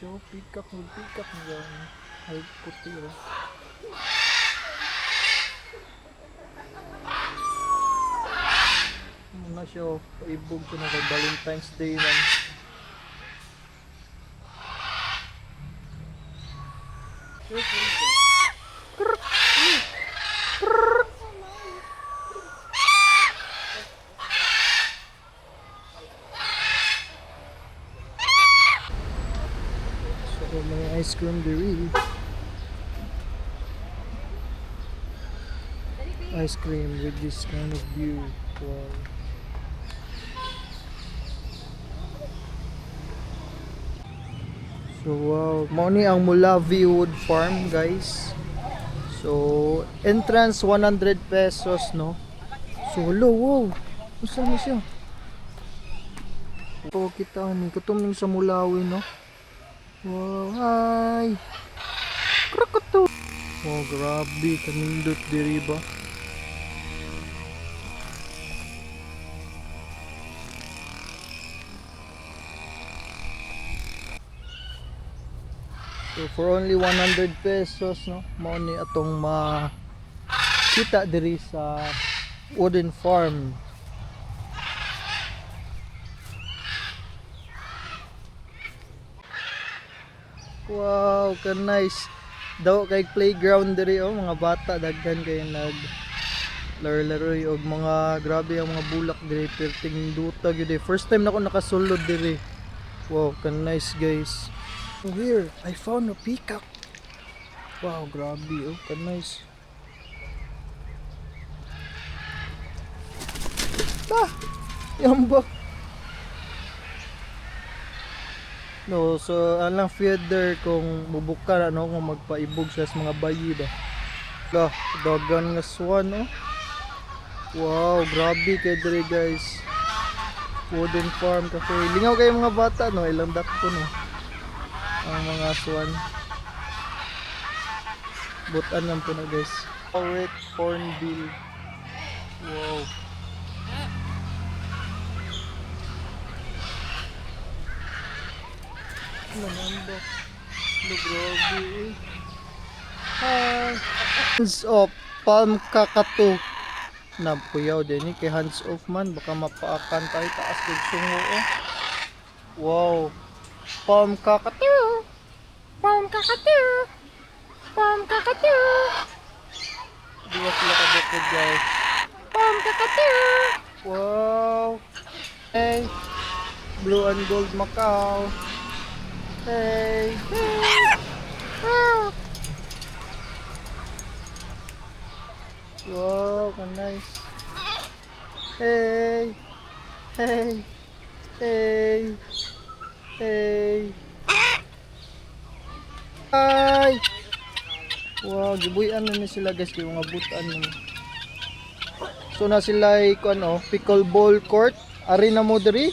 siya. Pikak niya. Ay, puti oh. Ano na siya oh. Paibog siya na kay Valentine's Day man. So may ice cream diri. Ice cream with this kind of view. Wow. So wow, mao ni ang Mulavi Wood Farm, guys. So entrance 100 pesos, no. So hello, wow. Usa na siya? Ito kita ni kutom sa Mulawi, no. Wow, hi. Krokoto. Oh, grabe kanindot diri ba. So for only 100 pesos, no, mao ni atong kita diri sa wooden farm. Wow, ka nice. Daw kay playground diri oh, mga bata daghan kay nag laro-laro og mga grabe ang mga bulak diri perting duta gyud. First time na ako nakasulod diri. Wow, ka nice guys. Oh, here, I found a peacock. Wow, grabe oh, ka nice. Yamba. No, so alang feeder kung mubuka na no, kung magpaibog siya sa mga bayi ba. Lah, dagan nga swan oh. Wow, grabe kay diri guys. Wooden farm cafe. Lingaw kayo mga bata no, ilang dakto no. Ang mga swan. Butan lang po na guys. Red hornbill. Wow. Mananda. Grabe eh. Hi. Hands off. Palm kakatu. Napuyaw din eh. Kay hands off man. Baka mapaakan tayo taas ng sungo eh. Wow. Palm kakatu. Palm kakatu. Palm kakatu. Di ba sila kabukod guys? Palm kakatu. Wow. Hey. Blue and gold Macau. Hey. Wow, ka nice. Hey. Hey. Hey. Hey. Hi. Wow, gibuyan na ni sila guys kay mga butan ni. So na sila ay ano, pickleball court. Ari na mo diri.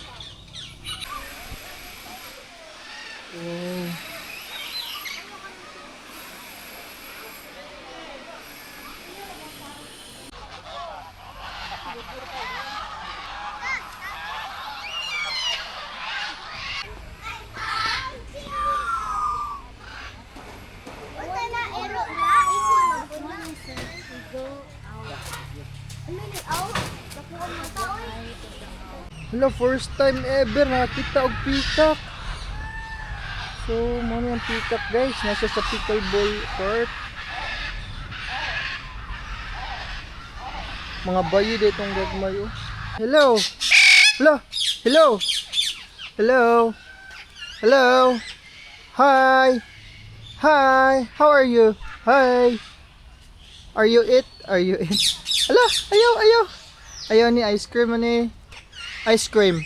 Oh. Hello, first time ever nakita og peacock. So, mo yung peacock guys, nasa sa pickleball court. Mga bayi dito ang gagmay oh. Hello. Hello. Hello. Hello. Hello. Hi. Hi. How are you? Hi. Are you it? Are you it? Hello. Ayaw, ayaw. Ayaw ni ice cream ni. Ice cream.